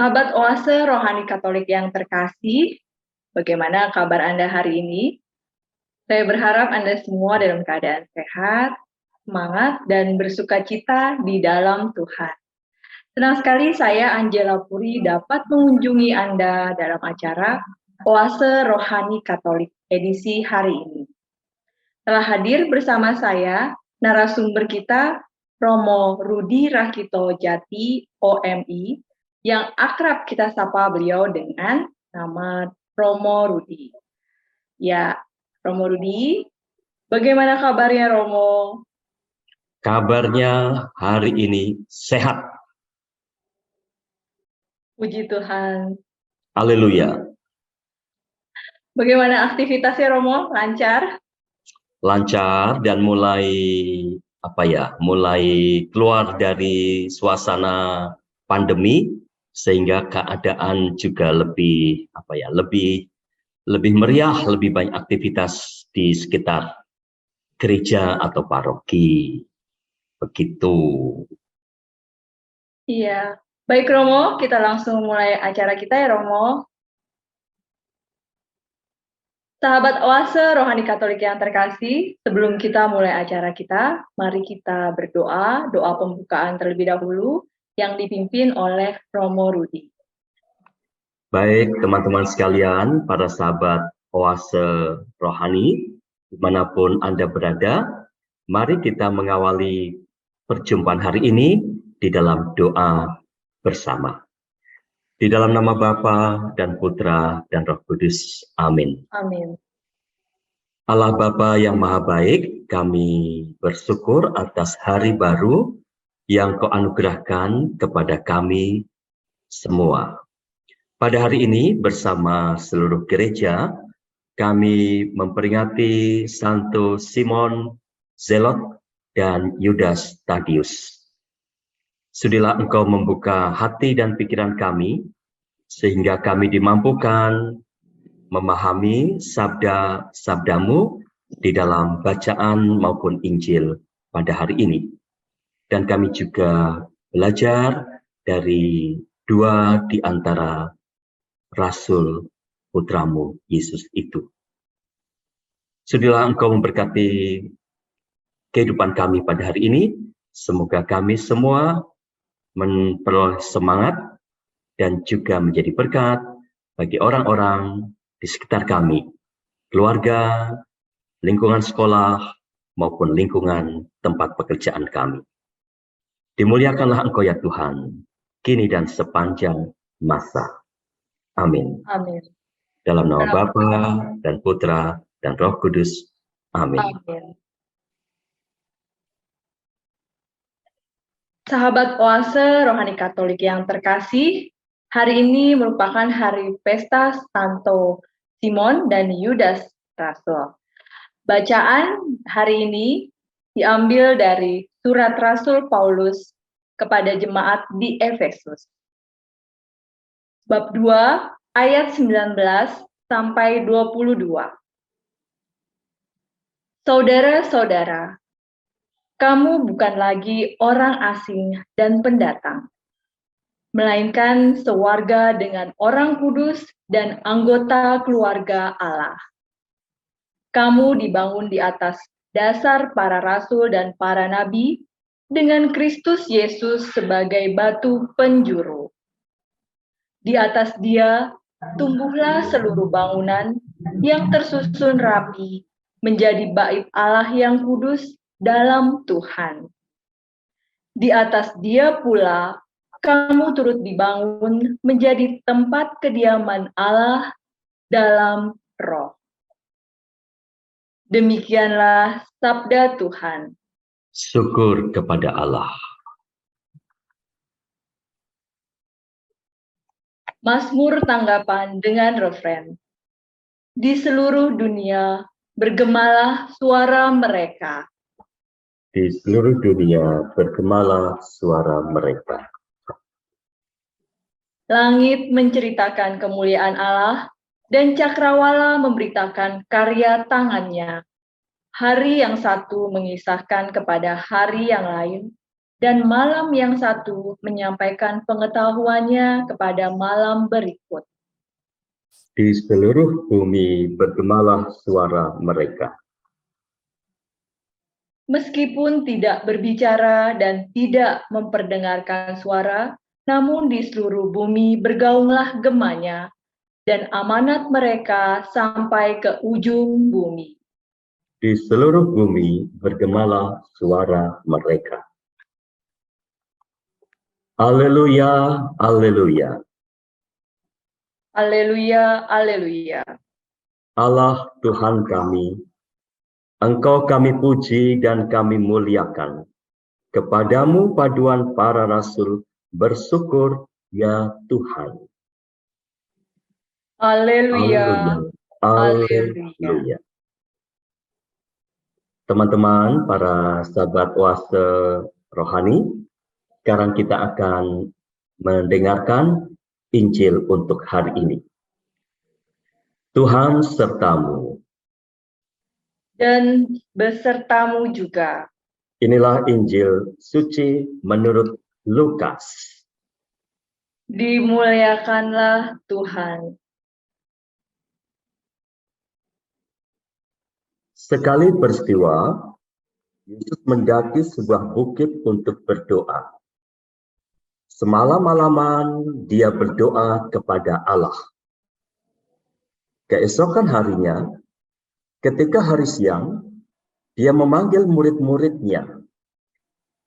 Sahabat Oase Rohani Katolik yang terkasih, bagaimana kabar Anda hari ini? Saya berharap Anda semua dalam keadaan sehat, semangat, dan bersukacita di dalam Tuhan. Senang sekali saya, Angela Puri, dapat mengunjungi Anda dalam acara Oase Rohani Katolik edisi hari ini. Telah hadir bersama saya narasumber kita, Romo Rudi Rakito Jati, OMI, yang akrab kita sapa beliau dengan nama Romo Rudi. Ya, Romo Rudi, bagaimana kabarnya Romo? Kabarnya hari ini sehat. Puji Tuhan. Haleluya. Bagaimana aktivitasnya Romo? Lancar? Lancar dan mulai keluar dari suasana pandemi sehingga keadaan juga lebih meriah, lebih banyak aktivitas di sekitar gereja atau paroki. Begitu. Iya. Baik Romo, kita langsung mulai acara kita ya Romo. Sahabat Oase Rohani Katolik yang terkasih, sebelum kita mulai acara kita, mari kita berdoa, doa pembukaan terlebih dahulu yang dipimpin oleh Romo Rudi. Baik teman-teman sekalian, para sahabat Oase Rohani, dimanapun Anda berada, mari kita mengawali perjumpaan hari ini di dalam doa bersama. Di dalam nama Bapa dan Putra dan Roh Kudus. Amin. Amin. Allah Bapa yang Maha Baik, kami bersyukur atas hari baru yang Kau anugerahkan kepada kami semua. Pada hari ini bersama seluruh gereja, kami memperingati Santo Simon Zelot dan Yudas Tadius. Sudilah Engkau membuka hati dan pikiran kami, sehingga kami dimampukan memahami sabda-sabdamu di dalam bacaan maupun Injil pada hari ini. Dan kami juga belajar dari dua di antara Rasul putramu Yesus itu. Sudilah Engkau memberkati kehidupan kami pada hari ini. Semoga kami semua memperoleh semangat dan juga menjadi berkat bagi orang-orang di sekitar kami, keluarga, lingkungan sekolah, maupun lingkungan tempat pekerjaan kami. Dimuliakanlah Engkau ya Tuhan, kini dan sepanjang masa. Amin. Amin. Dalam nama Bapa dan Putra dan Roh Kudus. Amin. Amin. Sahabat Oase Rohani Katolik yang terkasih, hari ini merupakan hari pesta Santo Simon dan Yudas Rasul. Bacaan hari ini diambil dari surat Rasul Paulus kepada jemaat di Efesus. Bab 2 ayat 19 sampai 22. Saudara-saudara, kamu bukan lagi orang asing dan pendatang, melainkan sewarga dengan orang kudus dan anggota keluarga Allah. Kamu dibangun di atas dasar para rasul dan para nabi, dengan Kristus Yesus sebagai batu penjuru. Di atas Dia tumbuhlah seluruh bangunan yang tersusun rapi menjadi bait Allah yang kudus dalam Tuhan. Di atas Dia pula kamu turut dibangun menjadi tempat kediaman Allah dalam Roh. Demikianlah sabda Tuhan. Syukur kepada Allah. Mazmur tanggapan dengan refren. Di seluruh dunia bergemalah suara mereka. Di seluruh dunia bergemalah suara mereka. Langit menceritakan kemuliaan Allah, dan cakrawala memberitakan karya tangannya. Hari yang satu mengisahkan kepada hari yang lain dan malam yang satu menyampaikan pengetahuannya kepada malam berikut. Di seluruh bumi bergemalah suara mereka. Meskipun tidak berbicara dan tidak memperdengarkan suara, namun di seluruh bumi bergaunglah gemanya, dan amanat mereka sampai ke ujung bumi. Di seluruh bumi bergemalah suara mereka. Haleluya, haleluya. Haleluya, haleluya. Allah Tuhan kami, Engkau kami puji dan kami muliakan. Kepadamu paduan para rasul bersyukur ya Tuhan. Haleluya, haleluya. Haleluya. Teman-teman, para sahabat Oase Rohani, sekarang kita akan mendengarkan Injil untuk hari ini. Tuhan sertamu. Dan besertamu juga. Inilah Injil suci menurut Lukas. Dimuliakanlah Tuhan. Sekali peristiwa, Yesus mendaki sebuah bukit untuk berdoa. Semalam-malaman dia berdoa kepada Allah. Keesokan harinya, ketika hari siang, dia memanggil murid-muridnya,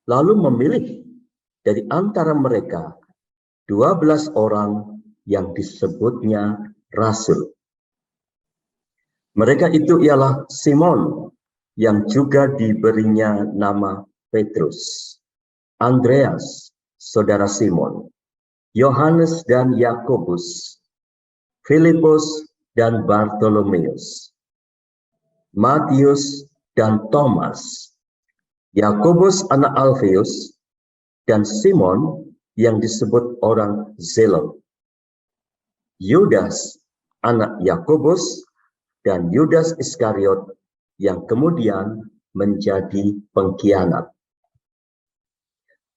lalu memilih dari antara mereka 12 orang yang disebutnya rasul. Mereka itu ialah Simon, yang juga diberinya nama Petrus, Andreas, saudara Simon, Yohanes dan Yakobus, Filipus dan Bartolomeus, Matius dan Thomas, Yakobus anak Alfeus, dan Simon yang disebut orang Zelot, Yudas anak Yakobus, dan Yudas Iskariot yang kemudian menjadi pengkhianat.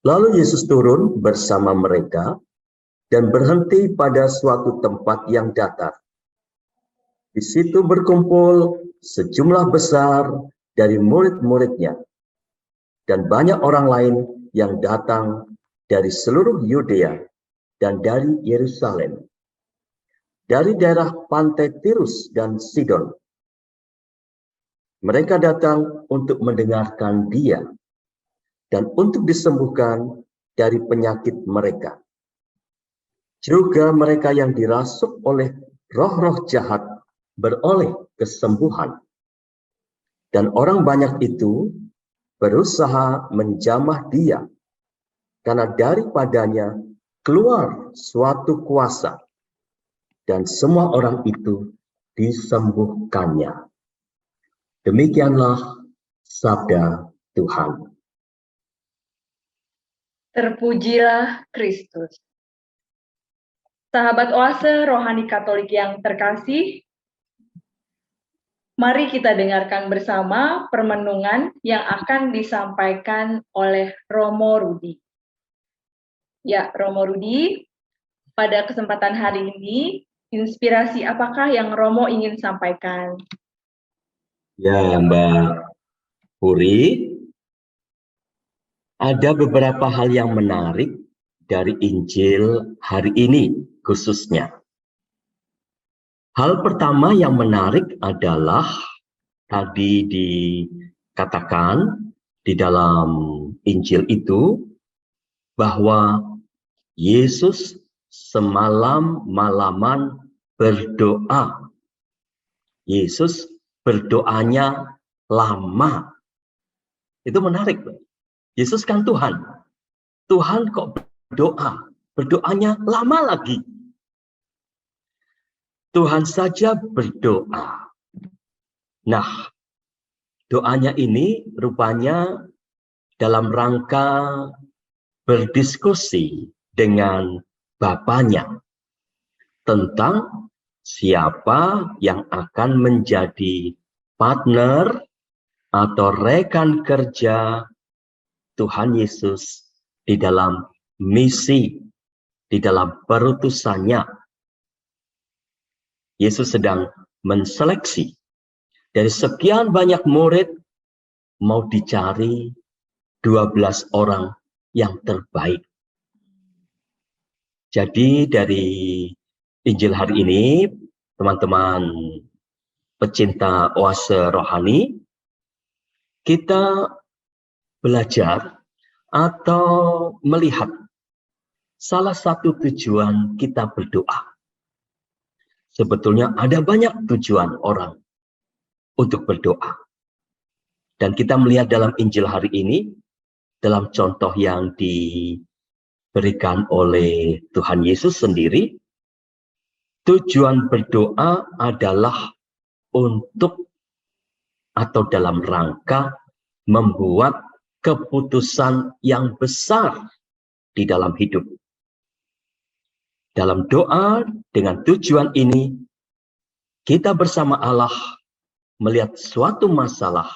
Lalu Yesus turun bersama mereka dan berhenti pada suatu tempat yang datar. Di situ berkumpul sejumlah besar dari murid-muridnya dan banyak orang lain yang datang dari seluruh Yudea dan dari Yerusalem, dari daerah pantai Tirus dan Sidon. Mereka datang untuk mendengarkan dia dan untuk disembuhkan dari penyakit mereka. Juga mereka yang dirasuk oleh roh-roh jahat beroleh kesembuhan. Dan orang banyak itu berusaha menjamah dia, karena daripadanya keluar suatu kuasa, dan semua orang itu disembuhkannya. Demikianlah sabda Tuhan. Terpujilah Kristus. Sahabat Oase Rohani Katolik yang terkasih, mari kita dengarkan bersama permenungan yang akan disampaikan oleh Romo Rudi. Ya, Romo Rudi, pada kesempatan hari ini, inspirasi apakah yang Romo ingin sampaikan? Ya, Mbak Puri, ada beberapa hal yang menarik dari Injil hari ini khususnya. Hal pertama yang menarik adalah tadi dikatakan di dalam Injil itu bahwa Yesus semalam-malaman berdoa. Yesus berdoanya lama. Itu menarik. Yesus kan Tuhan. Tuhan kok berdoa? Berdoanya lama lagi. Tuhan saja berdoa. Nah, doanya ini rupanya dalam rangka berdiskusi dengan Bapaknya tentang siapa yang akan menjadi partner atau rekan kerja Tuhan Yesus di dalam misi, di dalam perutusannya. Yesus sedang menseleksi dari sekian banyak murid, mau dicari 12 orang yang terbaik. Jadi dari Injil hari ini, teman-teman pecinta oase rohani, kita belajar atau melihat salah satu tujuan kita berdoa. Sebetulnya ada banyak tujuan orang untuk berdoa. Dan kita melihat dalam Injil hari ini, dalam contoh yang diberikan oleh Tuhan Yesus sendiri, tujuan berdoa adalah untuk atau dalam rangka membuat keputusan yang besar di dalam hidup. Dalam doa dengan tujuan ini, kita bersama Allah melihat suatu masalah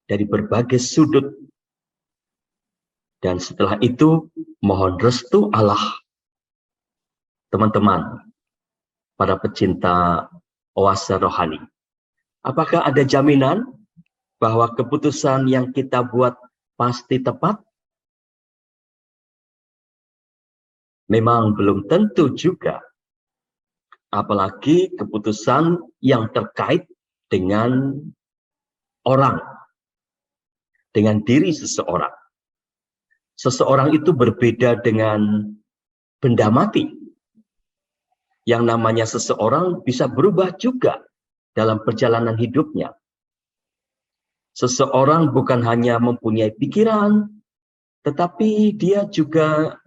dari berbagai sudut. Dan setelah itu, mohon restu Allah. Teman-teman, para pecinta oase rohani, apakah ada jaminan bahwa keputusan yang kita buat pasti tepat? Memang belum tentu juga. Apalagi keputusan yang terkait dengan orang, dengan diri seseorang. Seseorang itu berbeda dengan benda mati. Yang namanya seseorang bisa berubah juga dalam perjalanan hidupnya. Seseorang bukan hanya mempunyai pikiran, tetapi dia juga,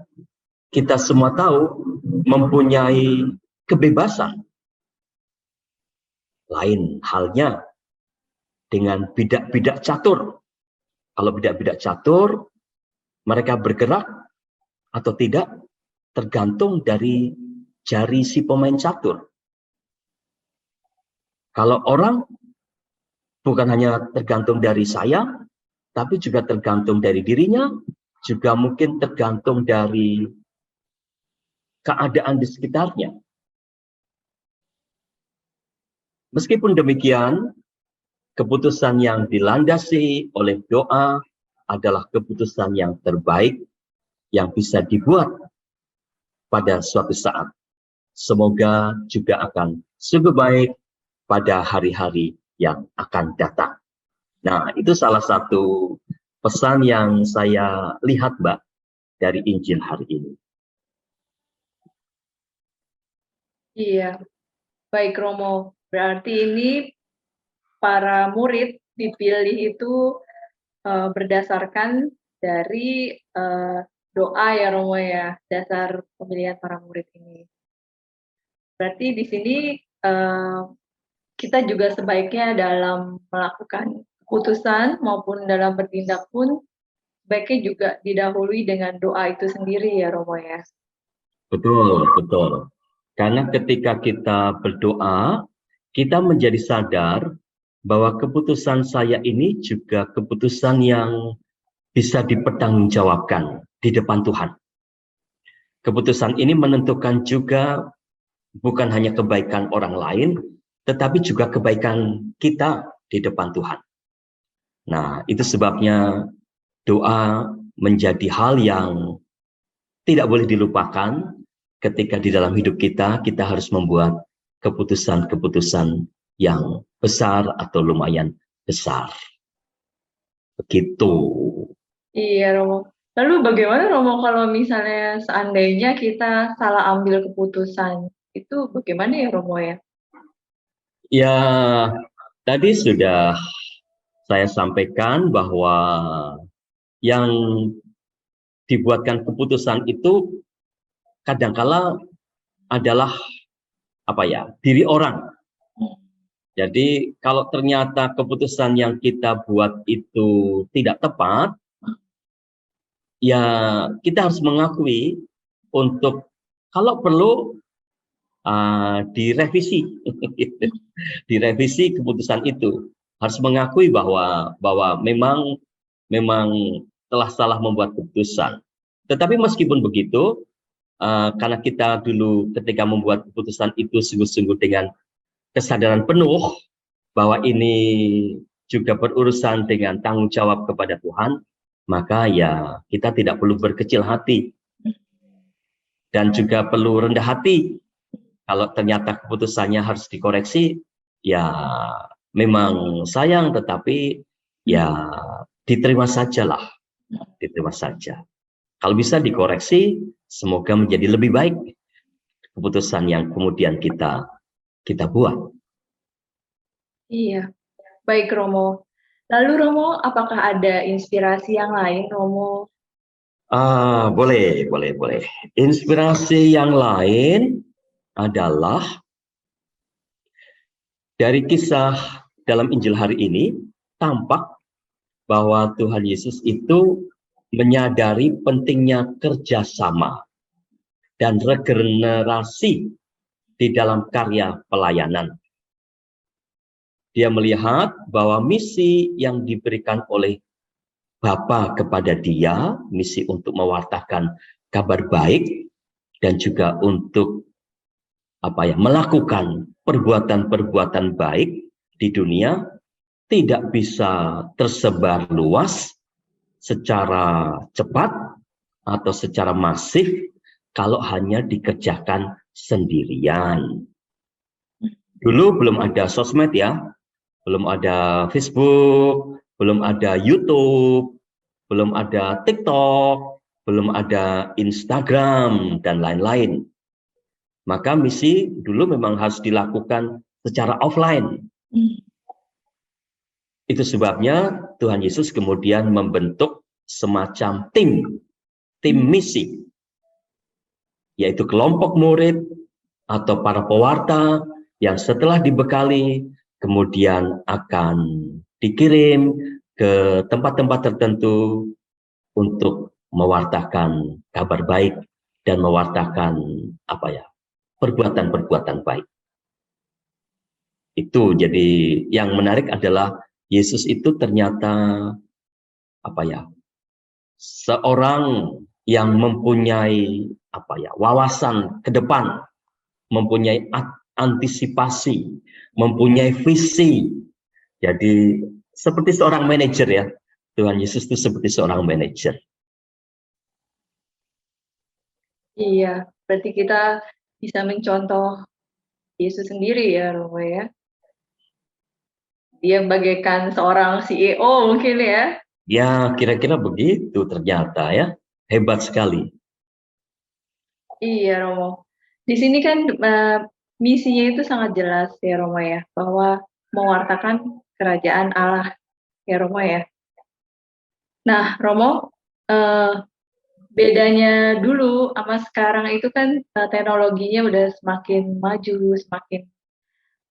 kita semua tahu, mempunyai kebebasan. Lain halnya dengan bidak-bidak catur. Kalau bidak-bidak catur, mereka bergerak atau tidak tergantung dari jari si pemain catur. Kalau orang bukan hanya tergantung dari saya, tapi juga tergantung dari dirinya, juga mungkin tergantung dari keadaan di sekitarnya. Meskipun demikian, keputusan yang dilandasi oleh doa adalah keputusan yang terbaik yang bisa dibuat pada suatu saat. Semoga juga akan sungguh baik pada hari-hari yang akan datang. Nah, itu salah satu pesan yang saya lihat, Mbak, dari Injil hari ini. Iya, baik Romo. Berarti ini para murid dipilih itu berdasarkan dari doa ya Romo ya, dasar pemilihan para murid ini. Berarti di sini kita juga sebaiknya dalam melakukan keputusan maupun dalam bertindak pun sebaiknya juga didahului dengan doa itu sendiri ya Romo ya. Betul, betul. Karena ketika kita berdoa, kita menjadi sadar bahwa keputusan saya ini juga keputusan yang bisa dipertanggungjawabkan di depan Tuhan. Keputusan ini menentukan juga bukan hanya kebaikan orang lain, tetapi juga kebaikan kita di depan Tuhan. Nah, itu sebabnya doa menjadi hal yang tidak boleh dilupakan ketika di dalam hidup kita, kita harus membuat keputusan-keputusan yang besar atau lumayan besar. Begitu. Iya Romo. Lalu bagaimana Romo kalau misalnya seandainya kita salah ambil keputusan, itu bagaimana ya Romo ya? Ya, tadi sudah saya sampaikan bahwa yang dibuatkan keputusan itu kadangkala adalah diri orang. Jadi kalau ternyata keputusan yang kita buat itu tidak tepat, ya kita harus mengakui untuk kalau perlu direvisi, direvisi keputusan itu. Harus mengakui bahwa memang telah salah membuat keputusan. Tetapi meskipun begitu, karena kita dulu ketika membuat keputusan itu sungguh-sungguh dengan kesadaran penuh bahwa ini juga berurusan dengan tanggung jawab kepada Tuhan, maka ya kita tidak perlu berkecil hati dan juga perlu rendah hati. Kalau ternyata keputusannya harus dikoreksi, ya memang sayang, tetapi ya diterima sajalah, diterima saja. Kalau bisa dikoreksi, semoga menjadi lebih baik keputusan yang kemudian kita buat. Iya, baik Romo. Lalu Romo, apakah ada inspirasi yang lain, Romo? Boleh. Inspirasi yang lain adalah dari kisah dalam Injil hari ini, tampak bahwa Tuhan Yesus itu menyadari pentingnya kerjasama dan regenerasi di dalam karya pelayanan. Dia melihat bahwa misi yang diberikan oleh Bapa kepada dia, misi untuk mewartakan kabar baik dan juga untuk melakukan perbuatan-perbuatan baik di dunia, tidak bisa tersebar luas secara cepat atau secara masif kalau hanya dikerjakan sendirian. Dulu belum ada sosmed ya, belum ada Facebook, belum ada YouTube, belum ada TikTok, belum ada Instagram, dan lain-lain. Maka misi dulu memang harus dilakukan secara offline. Itu sebabnya Tuhan Yesus kemudian membentuk semacam tim misi, yaitu kelompok murid atau para pewarta yang setelah dibekali kemudian akan dikirim ke tempat-tempat tertentu untuk mewartakan kabar baik dan mewartakan perbuatan-perbuatan baik. Itu jadi yang menarik adalah Yesus itu ternyata seorang yang mempunyai wawasan ke depan, mempunyai antisipasi, mempunyai visi. Jadi seperti seorang manajer ya. Tuhan Yesus itu seperti seorang manajer. Iya, berarti kita bisa mencontoh Yesus sendiri ya, Romo ya. Dia bagaikan seorang CEO mungkin ya. Ya, kira-kira begitu ternyata ya. Hebat sekali. Iya, Romo. Di sini kan misinya itu sangat jelas ya, Romo ya, bahwa mewartakan kerajaan Allah ya, Romo ya. Nah, Romo, bedanya dulu sama sekarang itu kan teknologinya udah semakin maju, semakin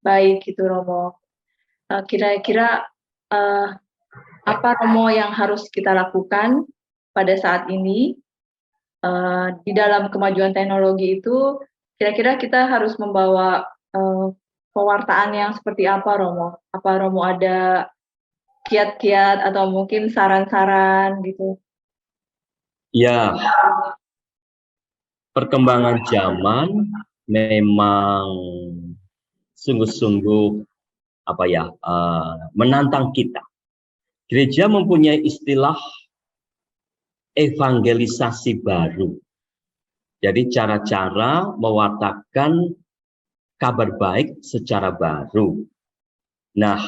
baik gitu, Romo. Kira-kira apa, Romo, yang harus kita lakukan pada saat ini di dalam kemajuan teknologi itu? Kira-kira kita harus membawa pewartaan yang seperti apa, Romo? Apa Romo ada kiat-kiat atau mungkin saran-saran gitu? Ya, perkembangan zaman memang sungguh-sungguh menantang kita. Gereja mempunyai istilah evangelisasi baru. Jadi cara-cara mewartakan kabar baik secara baru. Nah,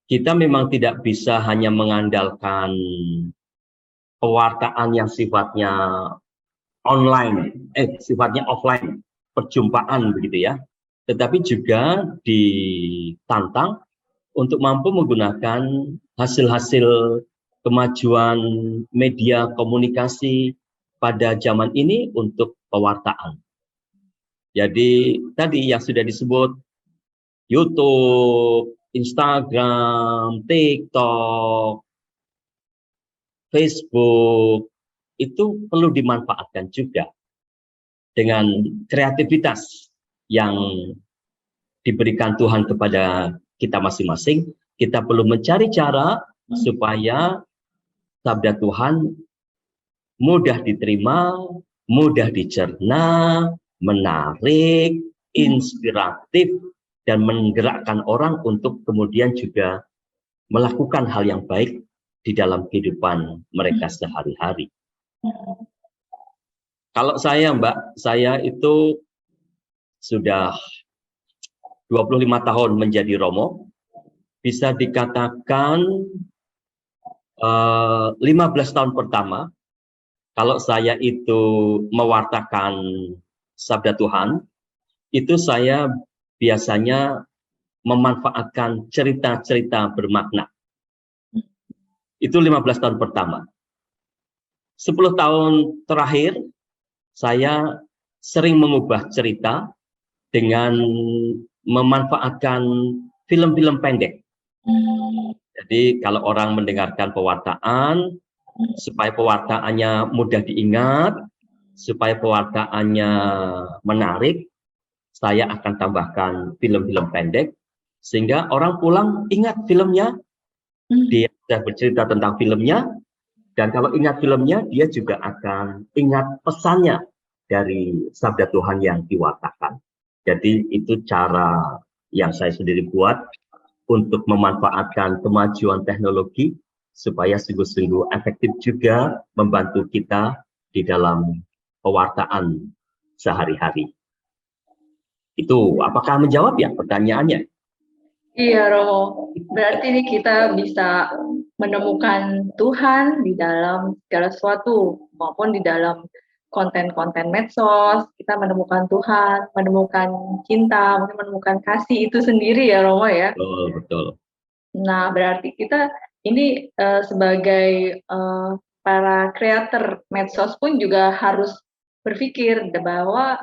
kita memang tidak bisa hanya mengandalkan pewartaan yang sifatnya online, sifatnya offline, perjumpaan begitu ya. Tetapi juga ditantang untuk mampu menggunakan hasil-hasil kemajuan media komunikasi pada zaman ini untuk pewartaan. Jadi tadi yang sudah disebut YouTube, Instagram, TikTok, Facebook, itu perlu dimanfaatkan juga dengan kreativitas yang diberikan Tuhan kepada kita masing-masing. Kita perlu mencari cara supaya sabda Tuhan mudah diterima, mudah dicerna, menarik, inspiratif, dan menggerakkan orang untuk kemudian juga melakukan hal yang baik di dalam kehidupan mereka sehari-hari. Kalau saya, Mbak, saya itu sudah 25 tahun menjadi Romo, bisa dikatakan 15 tahun pertama, kalau saya itu mewartakan sabda Tuhan, itu saya biasanya memanfaatkan cerita-cerita bermakna. Itu 15 tahun pertama. 10 tahun terakhir, saya sering mengubah cerita dengan memanfaatkan film-film pendek. Jadi kalau orang mendengarkan pewartaan, supaya pewartaannya mudah diingat, supaya pewartaannya menarik, saya akan tambahkan film-film pendek, sehingga orang pulang ingat filmnya, dia sudah bercerita tentang filmnya, dan kalau ingat filmnya, dia juga akan ingat pesannya dari sabda Tuhan yang diwartakan. Jadi itu cara yang saya sendiri buat untuk memanfaatkan kemajuan teknologi supaya sungguh-sungguh efektif juga membantu kita di dalam pewartaan sehari-hari. Itu apakah menjawab ya pertanyaannya? Iya, Romo. Berarti ini kita bisa menemukan Tuhan di dalam segala sesuatu, maupun di dalam konten-konten medsos. Kita menemukan Tuhan, menemukan cinta, mungkin menemukan kasih itu sendiri ya, Romo ya. Betul, betul. Nah, berarti kita ini sebagai para kreator medsos pun juga harus berpikir bahwa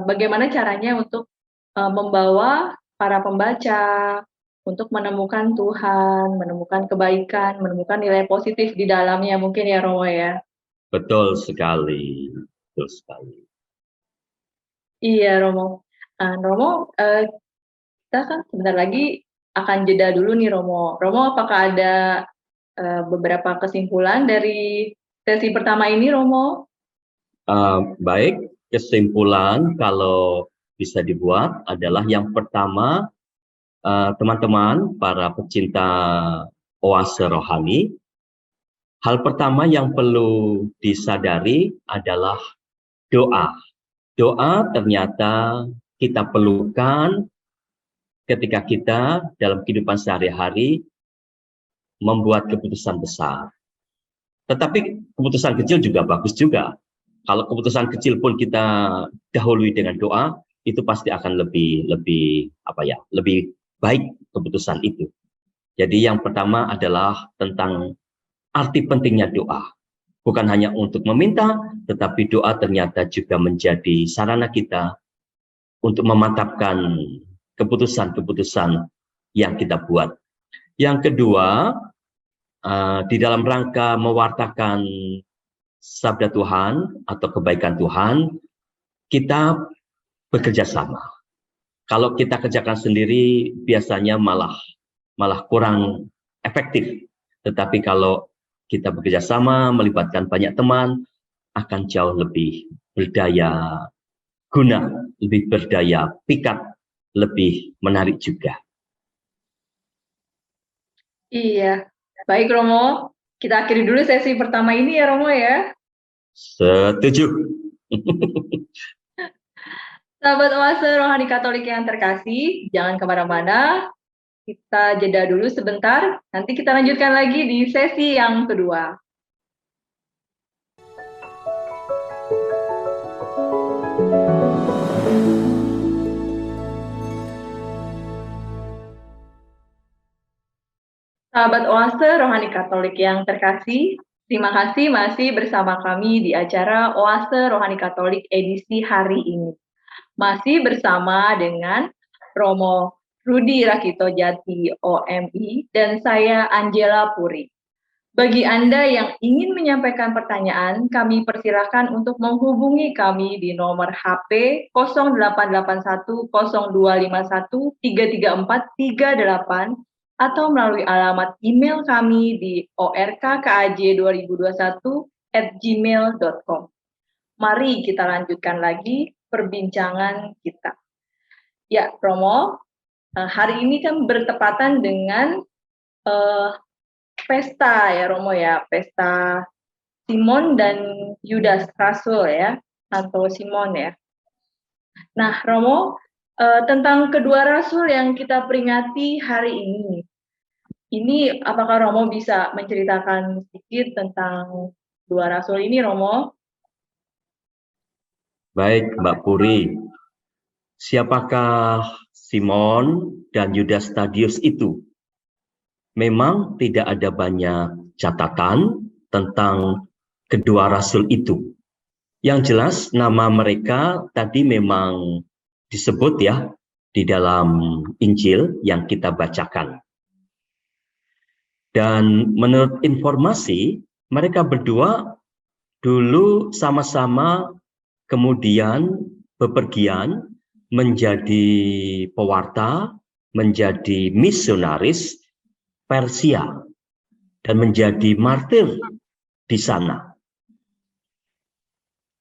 bagaimana caranya untuk membawa para pembaca untuk menemukan Tuhan, menemukan kebaikan, menemukan nilai positif di dalamnya mungkin ya, Romo ya. Betul sekali, betul sekali. Iya, Romo. Romo, kita kan sebentar lagi akan jeda dulu nih, Romo. Romo, apakah ada beberapa kesimpulan dari sesi pertama ini, Romo? Baik, kesimpulan kalau bisa dibuat adalah yang pertama, teman-teman para pecinta oase rohani, hal pertama yang perlu disadari adalah doa. Doa ternyata kita perlukan ketika kita dalam kehidupan sehari-hari membuat keputusan besar. Tetapi keputusan kecil juga bagus juga. Kalau keputusan kecil pun kita dahului dengan doa, itu pasti akan lebih baik keputusan itu. Jadi yang pertama adalah tentang arti pentingnya doa. Bukan hanya untuk meminta, tetapi doa ternyata juga menjadi sarana kita untuk memantapkan keputusan-keputusan yang kita buat. Yang kedua, di dalam rangka mewartakan sabda Tuhan atau kebaikan Tuhan, kita bekerja sama. Kalau kita kerjakan sendiri, biasanya malah kurang efektif. Tetapi kalau kita bekerja sama, melibatkan banyak teman, akan jauh lebih berdaya guna, lebih berdaya pikat, lebih menarik juga. Iya, baik Romo. Kita akhiri dulu sesi pertama ini ya, Romo ya. Setuju. Sahabat Oase Rohani Katolik yang terkasih, jangan kemana-mana. Kita jeda dulu sebentar, nanti kita lanjutkan lagi di sesi yang kedua. Sahabat Oase Rohani Katolik yang terkasih, terima kasih masih bersama kami di acara Oase Rohani Katolik edisi hari ini. Masih bersama dengan Romo Rudi Rakito Jati OMI dan saya Angela Puri. Bagi Anda yang ingin menyampaikan pertanyaan, kami persilahkan untuk menghubungi kami di nomor HP 0881 0251 334 38 atau melalui alamat email kami di orkkaj2021@gmail.com. Mari kita lanjutkan lagi perbincangan kita. Ya, Romo, hari ini kan bertepatan dengan pesta ya, Romo ya, pesta Simon dan Yudas Rasul ya, Santo Simon ya. Nah, Romo, tentang kedua rasul yang kita peringati hari ini apakah Romo bisa menceritakan sedikit tentang dua rasul ini, Romo? Baik, Mbak Puri. Siapakah Simon dan Yudas Tadius itu? Memang tidak ada banyak catatan tentang kedua rasul itu. Yang jelas nama mereka tadi memang disebut ya di dalam Injil yang kita bacakan. Dan menurut informasi, mereka berdua dulu sama-sama kemudian bepergian menjadi pewarta, menjadi misionaris Persia, dan menjadi martir di sana.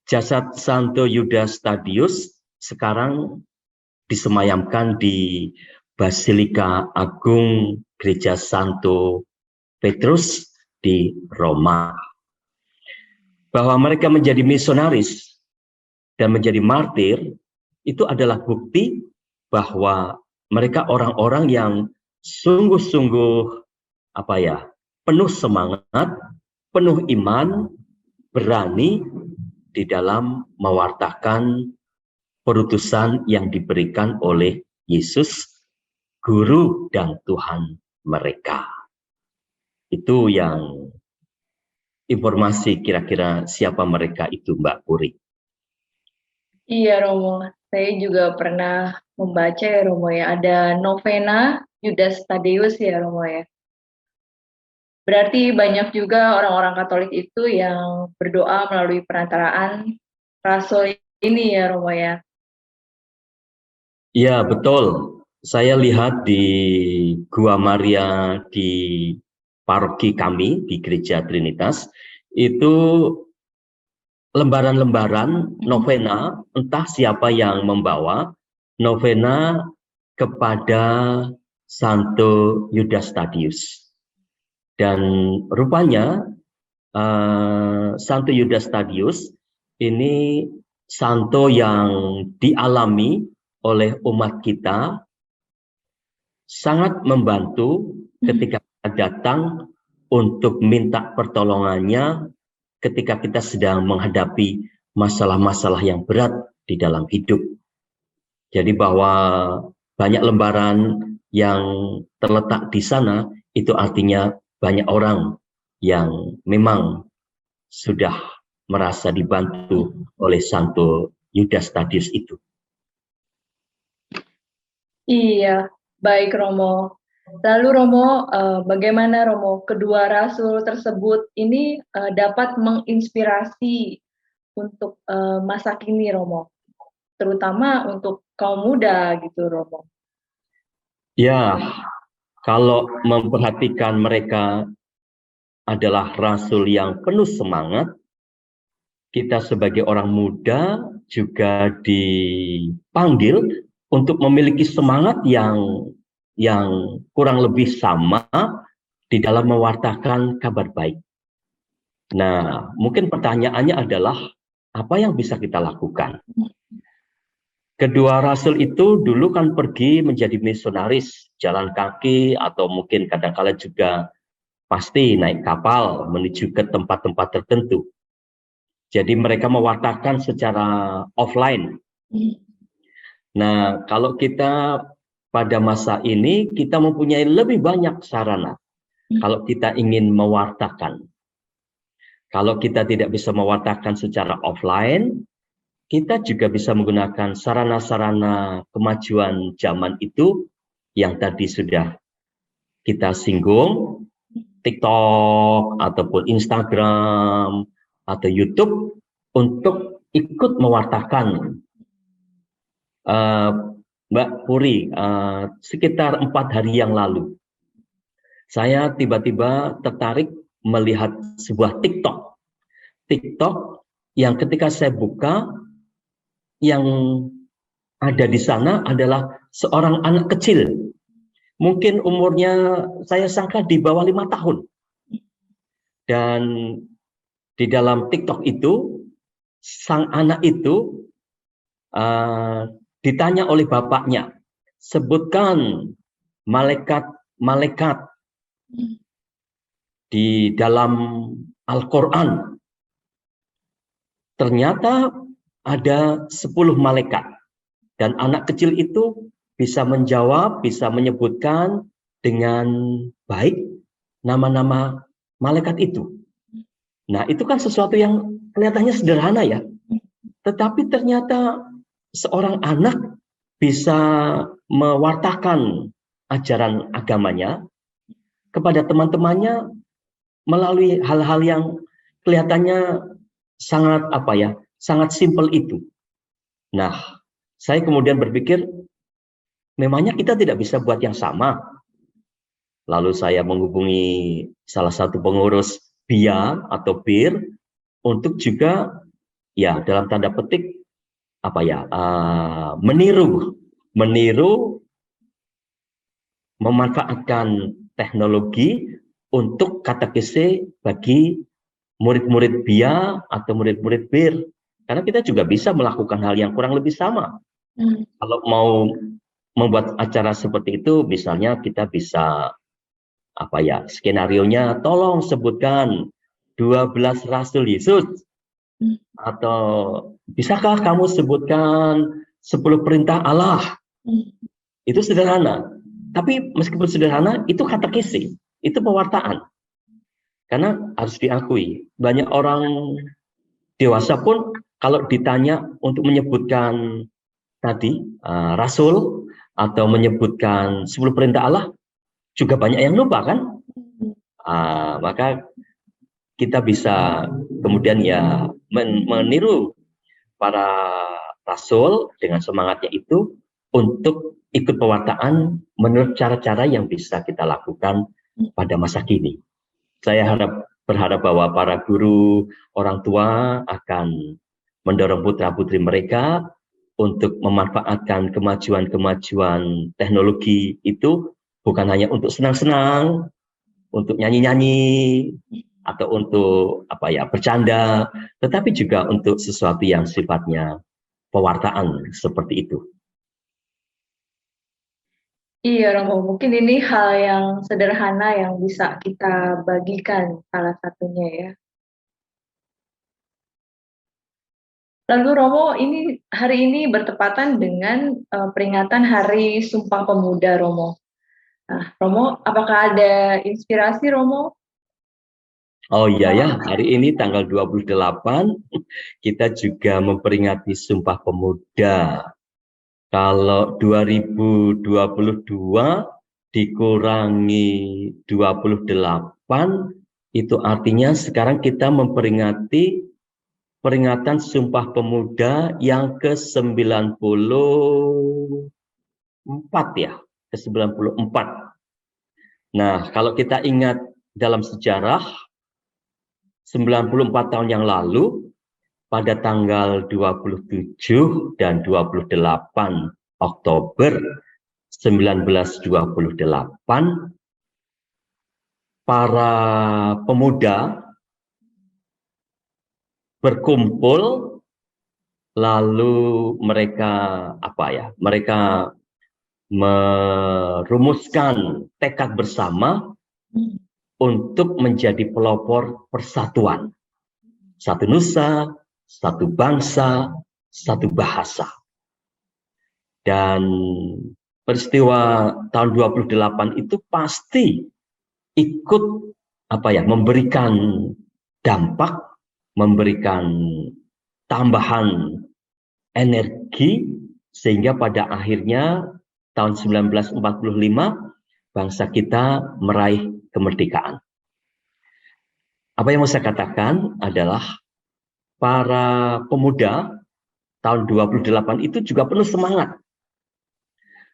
Jasad Santo Yudas Tadius sekarang disemayamkan di Basilika Agung Gereja Santo Petrus di Roma. Bahwa mereka menjadi misionaris dan menjadi martir itu adalah bukti bahwa mereka orang-orang yang sungguh-sungguh penuh semangat, penuh iman, berani di dalam mewartakan perutusan yang diberikan oleh Yesus, Guru dan Tuhan mereka. Itu yang informasi kira-kira siapa mereka itu, Mbak Puri. Iya, Romo. Saya juga pernah membaca ya, Romo ya. Ada novena Yudas Thaddäus ya, Romo ya. Berarti banyak juga orang-orang Katolik itu yang berdoa melalui perantaraan rasul ini ya, Romo ya. Iya, betul. Saya lihat di Gua Maria di paroki kami di Gereja Trinitas, itu lembaran-lembaran novena, entah siapa yang membawa novena kepada Santo Yudas Tadius. Dan rupanya Santo Yudas Tadius ini santo yang dialami oleh umat kita, sangat membantu ketika kita datang untuk minta pertolongannya ketika kita sedang menghadapi masalah-masalah yang berat di dalam hidup. Jadi bahwa banyak lembaran yang terletak di sana, itu artinya banyak orang yang memang sudah merasa dibantu oleh Santo Yudas Tadius itu. Iya, baik Romo. Lalu Romo, bagaimana Romo kedua rasul tersebut ini dapat menginspirasi untuk masa kini Romo, terutama untuk kaum muda gitu Romo. Ya, kalau memperhatikan mereka adalah rasul yang penuh semangat, kita sebagai orang muda juga dipanggil untuk memiliki semangat yang kurang lebih sama di dalam mewartakan kabar baik. Nah, mungkin pertanyaannya adalah apa yang bisa kita lakukan? Kedua rasul itu dulu kan pergi menjadi misionaris, jalan kaki atau mungkin kadang-kala juga pasti naik kapal menuju ke tempat-tempat tertentu. Jadi mereka mewartakan secara offline. Nah, kalau kita pada masa ini, kita mempunyai lebih banyak sarana. Kalau kita ingin mewartakan. Kalau kita tidak bisa mewartakan secara offline, kita juga bisa menggunakan sarana-sarana kemajuan zaman itu yang tadi sudah kita singgung, TikTok ataupun Instagram atau YouTube untuk ikut mewartakan. Mbak Puri, sekitar 4 hari yang lalu saya tiba-tiba tertarik melihat sebuah TikTok. TikTok yang ketika saya buka, yang ada di sana adalah seorang anak kecil. Mungkin umurnya saya sangka di bawah 5 tahun. Dan di dalam TikTok itu, sang anak itu ditanya oleh bapaknya, sebutkan malaikat-malaikat di dalam Al-Quran. Ternyata ada 10 malaikat. Dan anak kecil itu bisa menjawab, bisa menyebutkan dengan baik nama-nama malaikat itu. Nah, itu kan sesuatu yang kelihatannya sederhana ya. Tetapi ternyata seorang anak bisa mewartakan ajaran agamanya kepada teman-temannya melalui hal-hal yang kelihatannya sangat sangat simpel itu. Nah, saya kemudian berpikir, memangnya kita tidak bisa buat yang sama. Lalu saya menghubungi salah satu pengurus BIA atau BIR untuk juga ya dalam tanda petik meniru memanfaatkan teknologi untuk katekese bagi murid-murid BIA atau murid-murid BIR. Karena kita juga bisa melakukan hal yang kurang lebih sama. Kalau mau membuat acara seperti itu, misalnya kita bisa skenarionya tolong sebutkan 12 Rasul Yesus, atau bisakah kamu sebutkan 10 perintah Allah. Itu sederhana, tapi meskipun sederhana itu katekesi, itu pewartaan. Karena harus diakui, banyak orang dewasa pun kalau ditanya untuk menyebutkan tadi Rasul atau menyebutkan 10 perintah Allah, juga banyak yang lupa kan. Maka kita bisa kemudian ya meniru para rasul dengan semangatnya itu untuk ikut pewartaan menurut cara-cara yang bisa kita lakukan pada masa kini. Saya berharap bahwa para guru, orang tua akan mendorong putra-putri mereka untuk memanfaatkan kemajuan-kemajuan teknologi itu bukan hanya untuk senang-senang, untuk nyanyi-nyanyi, atau untuk bercanda, tetapi juga untuk sesuatu yang sifatnya pewartaan seperti itu. Iya, Romo. Mungkin ini hal yang sederhana yang bisa kita bagikan salah satunya ya. Lalu Romo, hari ini bertepatan dengan peringatan Hari Sumpah Pemuda, Romo. Nah, Romo, apakah ada inspirasi, Romo? Oh iya ya, hari ini tanggal 28 kita juga memperingati Sumpah Pemuda. Kalau 2022 dikurangi 28, itu artinya sekarang kita memperingati peringatan Sumpah Pemuda yang ke-94 ya, ke-94. Nah, kalau kita ingat dalam sejarah 94 tahun yang lalu, pada tanggal 27 dan 28 Oktober 1928, para pemuda berkumpul, lalu mereka mereka merumuskan tekad bersama untuk menjadi pelopor persatuan. Satu nusa, satu bangsa, satu bahasa. Dan peristiwa tahun 28 itu pasti ikut memberikan dampak, memberikan tambahan energi, sehingga pada akhirnya tahun 1945 bangsa kita meraih kemerdekaan. Apa yang mau saya katakan adalah para pemuda tahun 28 itu juga penuh semangat.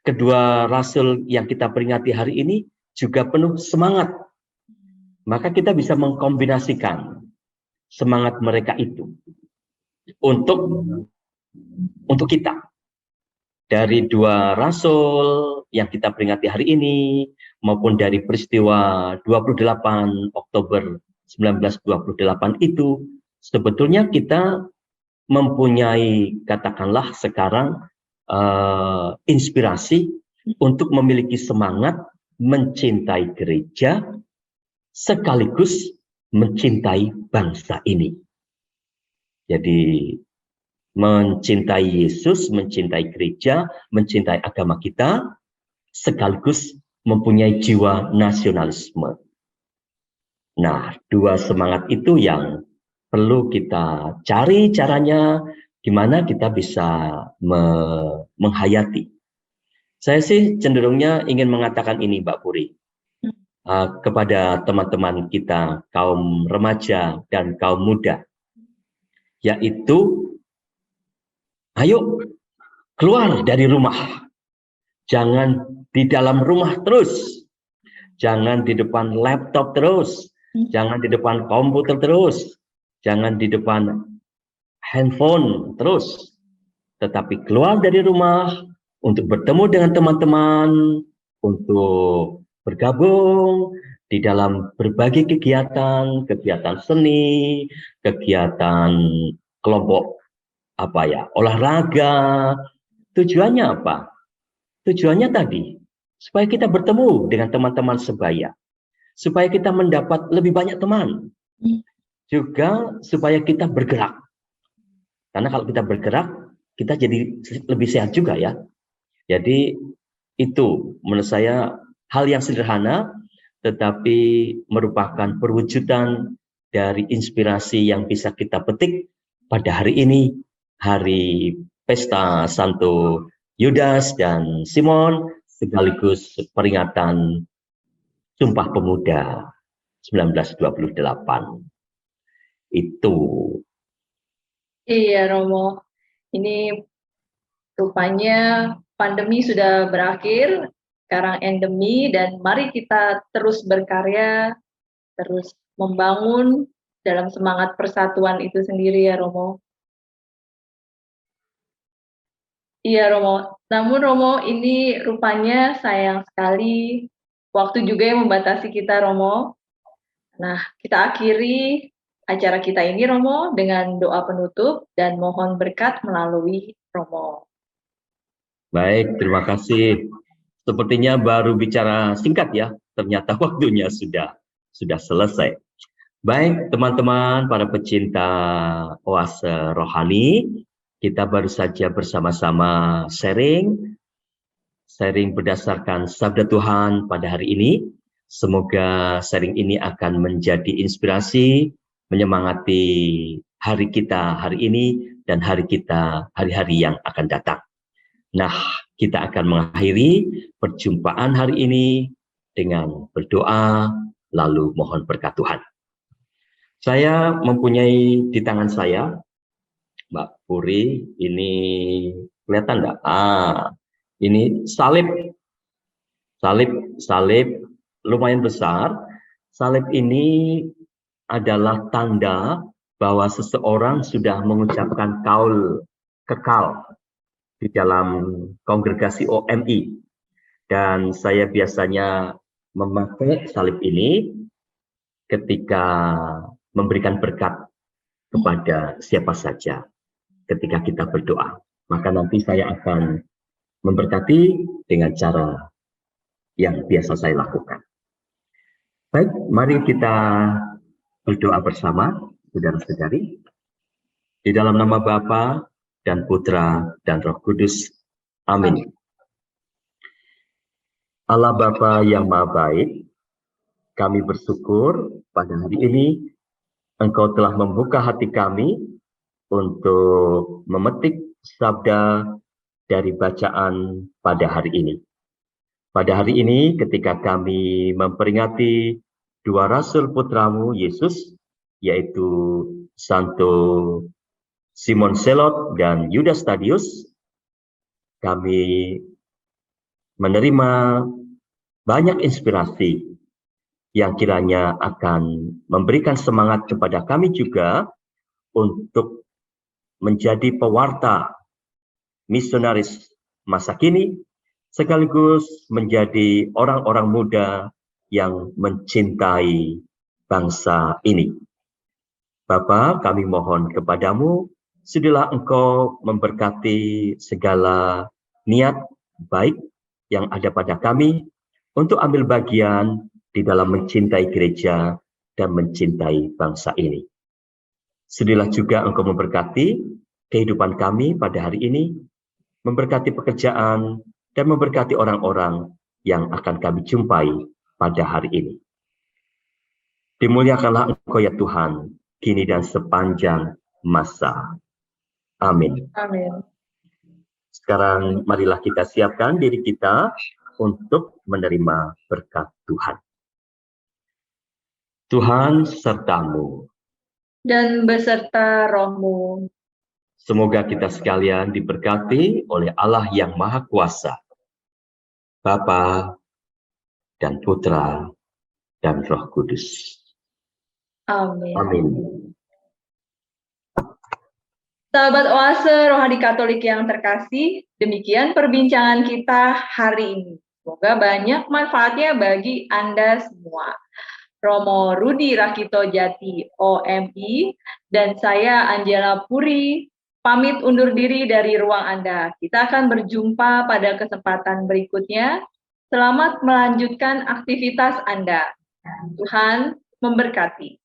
Kedua rasul yang kita peringati hari ini juga penuh semangat. Maka kita bisa mengkombinasikan semangat mereka itu untuk kita. Dari dua rasul yang kita peringati hari ini, maupun dari peristiwa 28 Oktober 1928 itu, sebetulnya kita mempunyai, katakanlah sekarang, inspirasi untuk memiliki semangat mencintai gereja, sekaligus mencintai bangsa ini. Jadi, mencintai Yesus, mencintai gereja, mencintai agama kita, sekaligus mempunyai jiwa nasionalisme. Nah, dua semangat itu yang perlu kita cari caranya, gimana kita bisa menghayati. Saya sih cenderungnya ingin mengatakan ini, Mbak Puri, kepada teman-teman kita, kaum remaja dan kaum muda, yaitu ayo keluar dari rumah. Jangan di dalam rumah terus. Jangan di depan laptop terus. Jangan di depan komputer terus. Jangan di depan handphone terus. Tetapi keluar dari rumah untuk bertemu dengan teman-teman, untuk bergabung di dalam berbagai kegiatan, kegiatan seni, kegiatan kelompok olahraga. Tujuannya apa? Tujuannya tadi supaya kita bertemu dengan teman-teman sebaya, supaya kita mendapat lebih banyak teman, juga supaya kita bergerak. Karena kalau kita bergerak, kita jadi lebih sehat juga ya. Jadi itu menurut saya hal yang sederhana, tetapi merupakan perwujudan dari inspirasi yang bisa kita petik pada hari ini, hari pesta Santo Yudas dan Simon, sekaligus peringatan Sumpah Pemuda 1928. Itu. Iya, Romo. Ini rupanya pandemi sudah berakhir, sekarang endemi, dan mari kita terus berkarya, terus membangun dalam semangat persatuan itu sendiri ya, Romo. Iya, Romo. Namun, Romo, ini rupanya sayang sekali waktu juga yang membatasi kita, Romo. Nah, kita akhiri acara kita ini, Romo, dengan doa penutup dan mohon berkat melalui Romo. Baik, terima kasih. Sepertinya baru bicara singkat ya, ternyata waktunya sudah selesai. Baik, teman-teman, para pecinta oase rohani, kita baru saja bersama-sama sharing berdasarkan sabda Tuhan pada hari ini. Semoga sharing ini akan menjadi inspirasi, menyemangati hari kita hari ini dan hari kita hari-hari yang akan datang. Nah, kita akan mengakhiri perjumpaan hari ini dengan berdoa, lalu mohon berkat Tuhan. Saya mempunyai di tangan saya, Mbak Puri, ini kelihatan nggak? Ini salib lumayan besar. Salib ini adalah tanda bahwa seseorang sudah mengucapkan kaul kekal di dalam kongregasi OMI. Dan saya biasanya memakai salib ini ketika memberikan berkat kepada siapa saja ketika kita berdoa. Maka nanti saya akan memberkati dengan cara yang biasa saya lakukan. Baik, mari kita berdoa bersama, saudara-saudari. Di dalam nama Bapa dan Putra dan Roh Kudus. Amin. Allah Bapa yang Maha Baik, kami bersyukur pada hari ini Engkau telah membuka hati kami untuk memetik sabda dari bacaan pada hari ini. Pada hari ini ketika kami memperingati dua rasul putramu Yesus, yaitu Santo Simon Selot dan Yudas Tadius, kami menerima banyak inspirasi yang kiranya akan memberikan semangat kepada kami juga untuk menjadi pewarta misionaris masa kini, sekaligus menjadi orang-orang muda yang mencintai bangsa ini. Bapa, kami mohon kepadamu, sudilah Engkau memberkati segala niat baik yang ada pada kami untuk ambil bagian di dalam mencintai gereja dan mencintai bangsa ini. Sudilah juga Engkau memberkati kehidupan kami pada hari ini, memberkati pekerjaan, dan memberkati orang-orang yang akan kami jumpai pada hari ini. Dimuliakanlah Engkau ya Tuhan, kini dan sepanjang masa. Amin. Amin. Sekarang marilah kita siapkan diri kita untuk menerima berkat Tuhan. Tuhan sertamu. Dan beserta rohmu. Semoga kita sekalian diberkati oleh Allah yang Maha Kuasa, Bapa dan Putra dan Roh Kudus. Amin. Amin. Sahabat Oase Rohani Katolik yang terkasih, demikian perbincangan kita hari ini. Semoga banyak manfaatnya bagi Anda semua. Romo Rudi Rakito Jati, OMI, dan saya Angela Puri, pamit undur diri dari ruang Anda. Kita akan berjumpa pada kesempatan berikutnya. Selamat melanjutkan aktivitas Anda. Tuhan memberkati.